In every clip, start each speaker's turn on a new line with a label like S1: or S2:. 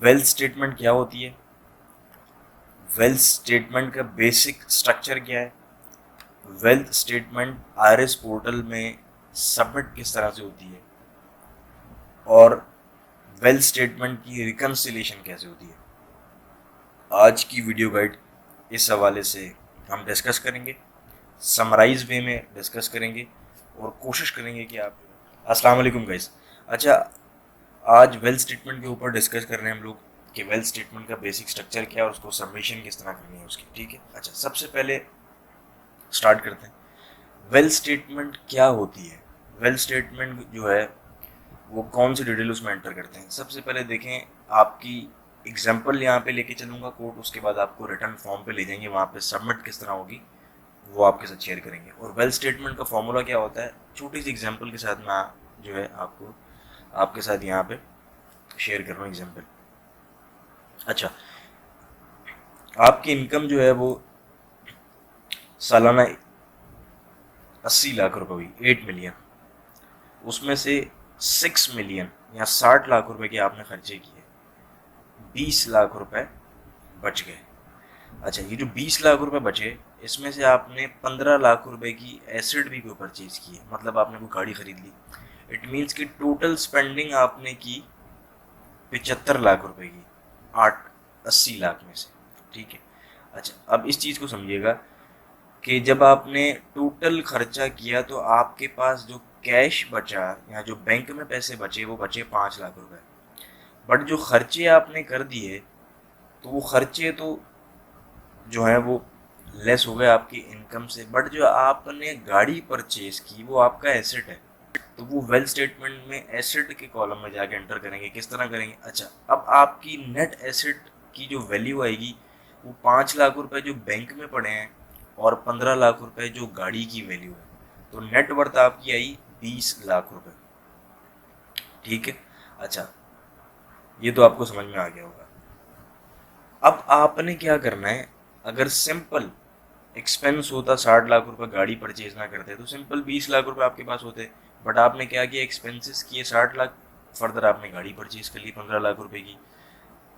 S1: Wealth statement क्या होती है, वेल्थ स्टेटमेंट का बेसिक स्ट्रक्चर क्या है, वेल्थ स्टेटमेंट आरएस पोर्टल में सबमिट किस तरह से होती है, और वेल्थ स्टेटमेंट की रिकन्सिलेशन कैसे होती है। आज की वीडियो गाइड इस हवाले से हम डिस्कस करेंगे, समराइज वे में डिस्कस करेंगे और कोशिश करेंगे कि आप। अस्सलाम वालेकुम गाइस। अच्छा, आज वेल्थ स्टेटमेंट के ऊपर डिस्कस कर रहे हैं हम लोग कि वेल्थ स्टेटमेंट का बेसिक स्ट्रक्चर क्या है और उसको सबमिशन किस तरह करनी है उसकी। ठीक है, अच्छा सबसे पहले स्टार्ट करते हैं, वेल्थ स्टेटमेंट क्या होती है। वेल्थ स्टेटमेंट जो है वो कौन सी डिटेल उसमें एंटर करते हैं। सबसे पहले देखें, आपकी एग्जाम्पल यहाँ पे लेके चलूँगा कोड, उसके बाद आपको रिटर्न फॉर्म पे ले जाएंगे, वहाँ पे सबमिट किस तरह होगी वो आपके साथ शेयर करेंगे। और वेल्थ स्टेटमेंट का फॉर्मूला क्या होता है, छोटी सी एग्जाम्पल के साथ मैं जो है आपको आपके साथ यहाँ पे शेयर कर रहा हूँ एग्जाम्पल। अच्छा, आपकी इनकम जो है वो सालाना 80 लाख रुपए हुई, 8 मिलियन। उसमें से 6 मिलियन या 60 लाख रुपए के आपने खर्चे किए, 20 लाख रुपए बच गए। अच्छा, ये जो 20 लाख रुपए बचे, इसमें से आपने 15 लाख रुपए की एसेट भी कोई परचेज की है, मतलब आपने कोई गाड़ी खरीद ली। इट मीन्स कि टोटल स्पेंडिंग आपने की 75 लाख रुपए की, 80 लाख में से। ठीक है, अच्छा अब इस चीज़ को समझिएगा कि जब आपने टोटल खर्चा किया तो आपके पास जो कैश बचा या जो बैंक में पैसे बचे वो बचे 5 लाख रुपए। बट जो खर्चे आपने कर दिए तो वो खर्चे तो जो है वो लेस हो गए आपकी इनकम से, बट जो आपने गाड़ी परचेज की वो आपका एसेट है। तो वो वेल्थ स्टेटमेंट में एसेट के कॉलम में जाके एंटर करेंगे। किस तरह करेंगे, अच्छा अब आपकी नेट एसेट की जो वैल्यू आएगी वो 5 लाख रुपए जो बैंक में पड़े हैं और 15 लाख रुपए जो गाड़ी की वैल्यू है, तो नेट वर्थ आपकी आई 20 लाख रुपए। ठीक है, अच्छा ये तो आपको समझ में आ गया होगा। अब आपने क्या करना है, अगर सिंपल एक्सपेंस होता 60 लाख रुपए गाड़ी परचेज ना करते तो सिंपल 20 लाख रुपए आपके पास होते। बट आपने क्या किया, एक्सपेंसेस किए 60 लाख, फर्दर आपने गाड़ी परचेज कर ली 15 लाख रुपए की।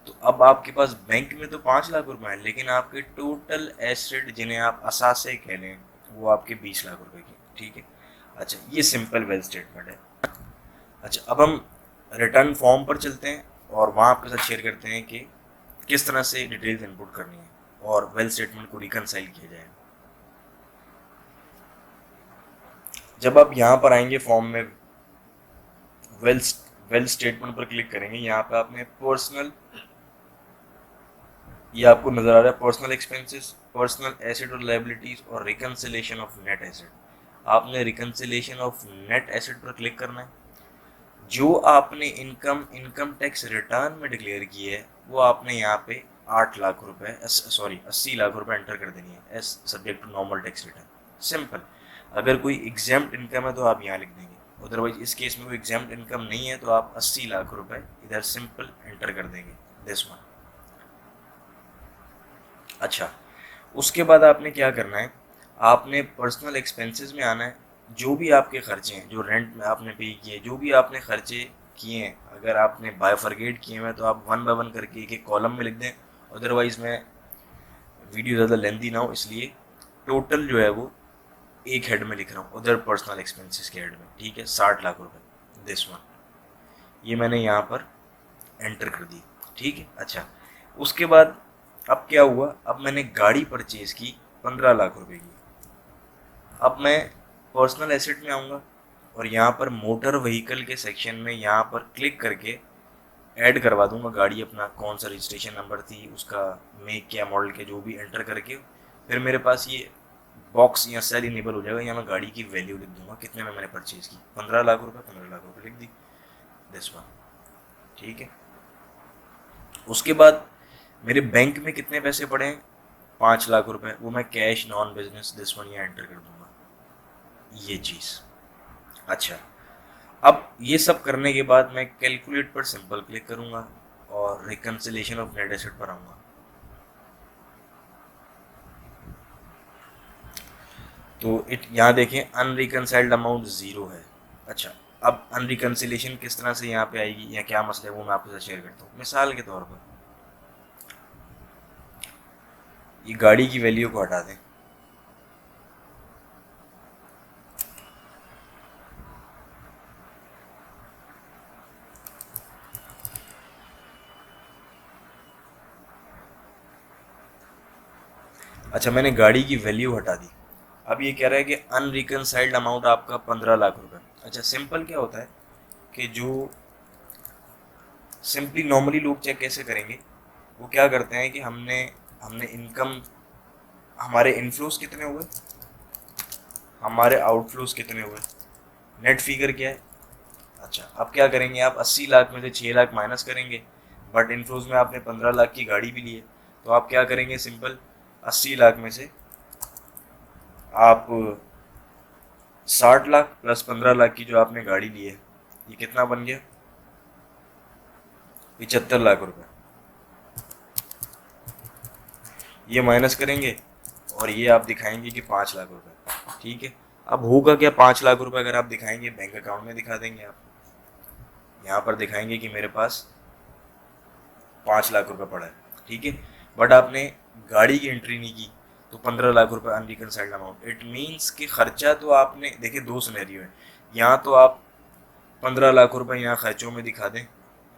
S1: तो अब आपके पास बैंक में तो 5 लाख रुपए हैं, लेकिन आपके टोटल एसेट जिन्हें आप असासे कह लें वो आपके 20 लाख रुपए की। ठीक है, अच्छा ये सिंपल वेल्थ स्टेटमेंट है। अच्छा अब हम रिटर्न फॉर्म पर चलते हैं और वहाँ आपके साथ शेयर करते हैं कि किस तरह से डिटेल्स इनपुट करनी है और वेल्थ स्टेटमेंट को रिकनसाइल किया जाए। जब आप यहाँ पर आएंगे फॉर्म में, वेल्थ वेल्थ स्टेटमेंट पर क्लिक करेंगे, यहाँ पे आपने पर्सनल, ये आपको नजर आ रहा है पर्सनल एक्सपेंसेस, पर्सनल एसेट और लाइबिलिटीज और रिकन्सिलेशन ऑफ नेट एसेट। आपने रिकन्सिलेशन ऑफ नेट एसेट पर क्लिक करना है। जो आपने इनकम इनकम टैक्स रिटर्न में डिक्लेयर की है वो आपने यहाँ पे 8 लाख रुपए, सॉरी 80 लाख रुपए एंटर कर देनी है as subject to normal tax return. Simple, अगर कोई एग्जाम्प्ट इनकम है तो आप यहाँ लिख देंगे, अदरवाइज इस केस में कोई एग्जाम्प्ट इनकम नहीं है तो आप 80 लाख रुपए इधर सिंपल एंटर कर देंगे, दिस वन। अच्छा, उसके बाद आपने क्या करना है, आपने पर्सनल एक्सपेंसेस में आना है। जो भी आपके खर्चे हैं, जो रेंट में आपने पे किए, जो भी आपने खर्चे किए हैं, अगर आपने बायफरगेट किए हैं तो आप वन बाय वन करके एक एक कॉलम में लिख दें। अदरवाइज मैं वीडियो ज़्यादा लेंथी ना हो इसलिए टोटल जो है वो एक हेड में लिख रहा हूँ, उधर पर्सनल एक्सपेंसेस के हेड में। ठीक है, 60 लाख रुपए, दिस वन, ये मैंने यहाँ पर एंटर कर दी। ठीक है, अच्छा उसके बाद अब क्या हुआ, अब मैंने गाड़ी परचेज की 15 लाख रुपए की। अब मैं पर्सनल एसेट में आऊँगा और यहाँ पर मोटर व्हीकल के सेक्शन में यहाँ पर क्लिक करके ऐड करवा दूंगा गाड़ी, अपना कौन सा रजिस्ट्रेशन नंबर थी, उसका मेक या मॉडल के जो भी एंटर करके, फिर मेरे पास ये बॉक्स या सेल इनेबल हो जाएगा। यहाँ मैं गाड़ी की वैल्यू लिख दूंगा, कितने में मैंने परचेज की, 15 लाख रुपए, 15 लाख रुपए लिख दी, दिस वन। ठीक है, उसके बाद मेरे बैंक में कितने पैसे पड़े हैं, 5 लाख रुपए, वो मैं cash non business this one यहाँ एंटर कर दूंगा, ये चीज़। अच्छा, अब ये सब करने के बाद मैं कैलकुलेट पर सिंपल क्लिक करूंगा और रिकन्सिलेशन ऑफ नेट एसेट पर आऊंगा। तो इट यहाँ देखें अनरिकनसाइल्ड अमाउंट 0 है। अच्छा, अब अनरिकन्सिलेशन किस तरह से यहाँ पे आएगी या क्या मसला है वो मैं आपके साथ शेयर करता हूँ। मिसाल के तौर पर ये गाड़ी की वैल्यू को हटा दें, अच्छा मैंने गाड़ी की वैल्यू हटा दी। अब ये कह रहा है कि अनरिकनसाइल्ड अमाउंट आपका 15 लाख रुपए। अच्छा सिंपल क्या होता है कि जो सिंपली नॉर्मली लोग चेक कैसे करेंगे, वो क्या करते हैं कि हमने हमने इनकम, हमारे इनफ्लोज कितने हुए, हमारे आउटफ्लोज कितने हुए, नेट फिगर क्या है। अच्छा अब क्या करेंगे, आप 80 लाख में से 6 लाख माइनस करेंगे, बट इनफ्लोज में आपने 15 लाख की गाड़ी भी ली है, तो आप क्या करेंगे, सिंपल 80 लाख में से आप 60 लाख प्लस 15 लाख की जो आपने गाड़ी ली है, ये कितना बन गया, 75 लाख रुपए। ये माइनस करेंगे और ये आप दिखाएंगे कि 5 लाख रुपए, ठीक है। अब होगा क्या, 5 लाख रुपए अगर आप दिखाएंगे बैंक अकाउंट में दिखा देंगे, आप यहाँ पर दिखाएंगे कि मेरे पास 5 लाख रुपए पड़ा है, ठीक है। बट आपने गाड़ी की एंट्री नहीं की, तो 15 लाख रुपए अनरिकनसाइल्ड अमाउंट। इट मीन्स कि खर्चा तो आपने, देखिए दो सिनेरियो है, यहाँ तो आप 15 लाख रुपए यहाँ खर्चों में दिखा दें,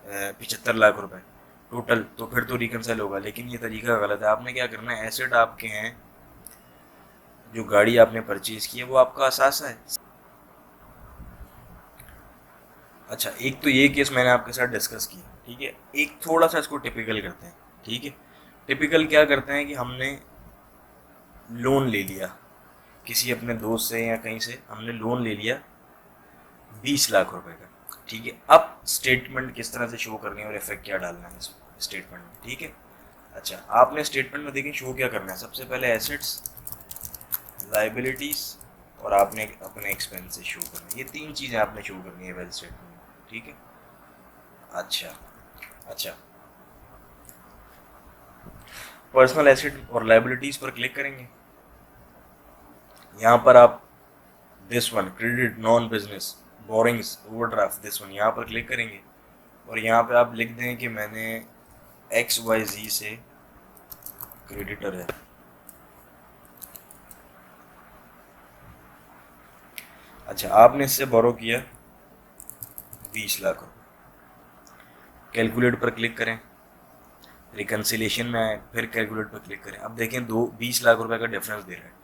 S1: 75 लाख रुपए टोटल, तो फिर तो रिकनसाइल होगा। लेकिन ये तरीका गलत है। आपने क्या करना है, एसेट आपके हैं, जो गाड़ी आपने परचेज की है वो आपका असासा है। अच्छा एक तो ये केस मैंने आपके साथ डिस्कस किया, ठीक है। एक थोड़ा सा इसको टिपिकल करते हैं, ठीक है। टिपिकल क्या करते हैं कि हमने लोन ले लिया किसी अपने दोस्त से या कहीं से, हमने लोन ले लिया 20 लाख रुपए का, ठीक है। अब स्टेटमेंट किस तरह से शो करनी है और इफेक्ट क्या डालना है इस स्टेटमेंट में, ठीक है। अच्छा आपने स्टेटमेंट में देखें शो क्या करना है, सबसे पहले एसेट्स, लाइबिलिटीज और आपने अपने एक्सपेंसेस शो करना है। ये तीन चीज़ें आपने शो करनी है वेल्थ स्टेटमेंट में, ठीक है। अच्छा अच्छा पर्सनल एसेट और लाइबिलिटीज पर क्लिक करेंगे, यहाँ पर आप this one credit non business borings overdraft, this one यहाँ पर क्लिक करेंगे और यहाँ पे आप लिख दें कि मैंने XYZ से क्रेडिटर है। अच्छा आपने इससे बोरो किया 20 लाख रुपए, कैलकुलेट पर क्लिक करें, रिकन्सिलेशन में आए, फिर कैलकुलेट पर क्लिक करें। अब देखें 20 लाख रुपए का डिफरेंस दे रहा है।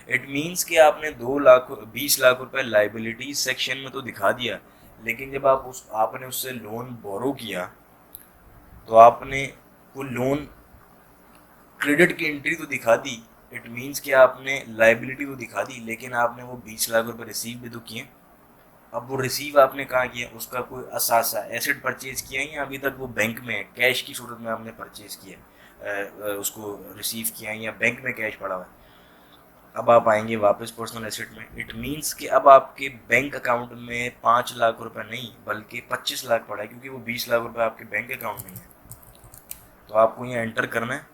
S1: इट मीन्स कि आपने 20 लाख रुपए लाइबिलिटीज सेक्शन में तो दिखा दिया, लेकिन जब आपने उससे लोन बोरो किया तो आपने वो लोन क्रेडिट की एंट्री तो दिखा दी। इट मीन्स कि आपने लाइबिलिटी तो दिखा दी, लेकिन आपने वो 20 लाख रुपए रिसीव भी तो किए। अब वो रिसीव आपने कहाँ किया, उसका कोई असासा एसेट परचेज किया है या अभी तक वो बैंक में है, कैश की सूरत में आपने परचेज किया, उसको रिसीव किया है या बैंक में कैश पड़ा हुआ है। अब आप आएंगे वापस पर्सनल एसेट में। इट मीन्स कि अब आपके बैंक अकाउंट में 5 लाख रुपए नहीं बल्कि 25 लाख पड़ा है, क्योंकि वो 20 लाख रुपए आपके बैंक अकाउंट में है। तो आपको यहाँ एंटर करना है,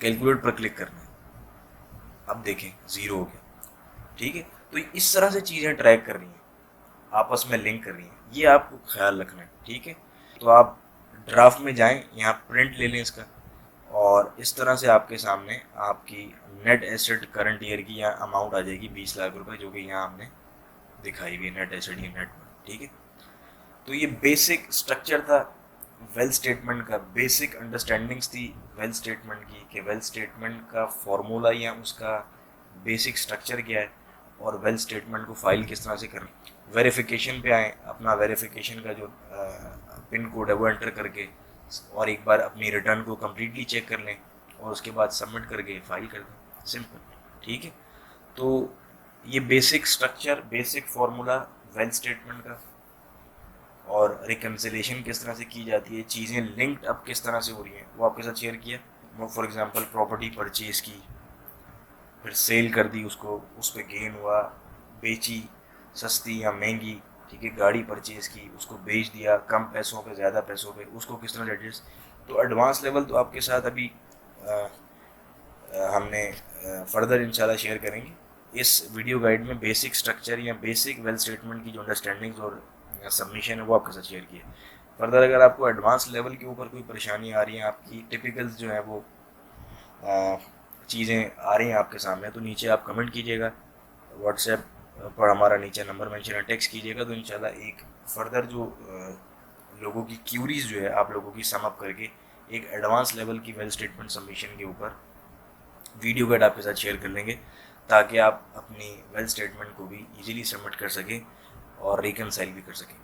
S1: कैलकुलेट पर क्लिक करना है। अब देखें ज़ीरो हो गया, ठीक है। तो इस तरह से चीज़ें ट्रैक कर रही हैं, आपस में लिंक कर रही हैं, ये आपको ख्याल रखना है, ठीक है। तो आप ड्राफ्ट में जाएं, यहाँ प्रिंट ले लें इसका, और इस तरह से आपके सामने आपकी नेट एसेट करंट ईयर की यहाँ अमाउंट आ जाएगी 20 लाख रुपए, जो कि यहाँ हमने दिखाई हुई है नेट एसेट की नेट में, ठीक है। तो ये बेसिक स्ट्रक्चर था वेल्थ स्टेटमेंट का, बेसिक अंडरस्टैंडिंग्स थी वेल्थ स्टेटमेंट की कि वेल्थ स्टेटमेंट का फॉर्मूला या उसका बेसिक स्ट्रक्चर क्या है और वेल्थ स्टेटमेंट को फाइल किस तरह से करें। वेरिफिकेशन पे आए, अपना वेरिफिकेशन का जो पिन कोड है वो एंटर करके और एक बार अपनी रिटर्न को कम्प्लीटली चेक कर लें और उसके बाद सबमिट करके फाइल कर दें, सिंपल, ठीक है। तो ये basic structure, basic formula wealth statement का, और रिकन्सिलेशन किस तरह से की जाती है, चीज़ें लिंक्ड अब किस तरह से हो रही हैं वो आपके साथ शेयर किया। फॉर एग्जांपल प्रॉपर्टी परचेज की, फिर सेल कर दी उसको, उस पर गेन हुआ, बेची सस्ती या महंगी, ठीक है। गाड़ी परचेज की, उसको बेच दिया कम पैसों पे ज़्यादा पैसों पे, उसको किस तरह से एडजस्ट। तो एडवांस लेवल तो आपके साथ अभी हमने फर्दर इंशाल्लाह शेयर करेंगे। इस वीडियो गाइड में बेसिक स्ट्रक्चर या बेसिक वेल स्टेटमेंट की जो अंडरस्टैंडिंग्स और सबमिशन है वो आपके साथ शेयर की है। फर्दर अगर आपको एडवांस लेवल के ऊपर कोई परेशानी आ रही है, आपकी टिपिकल जो है वो चीज़ें आ रही हैं आपके सामने, तो नीचे आप कमेंट कीजिएगा, व्हाट्सएप पर हमारा नीचे नंबर मेंशन है, टेक्स्ट कीजिएगा, तो इंशाल्लाह एक फर्दर जो लोगों की क्यूरीज जो है आप लोगों की सम अप करके एक एडवांस लेवल की वेल स्टेटमेंट सबमिशन के ऊपर वीडियो गाइड आपके साथ शेयर कर लेंगे, ताकि आप अपनी वेल स्टेटमेंट को भी इजीली सबमिट कर सकें और रिकनसाइल भी कर सकें।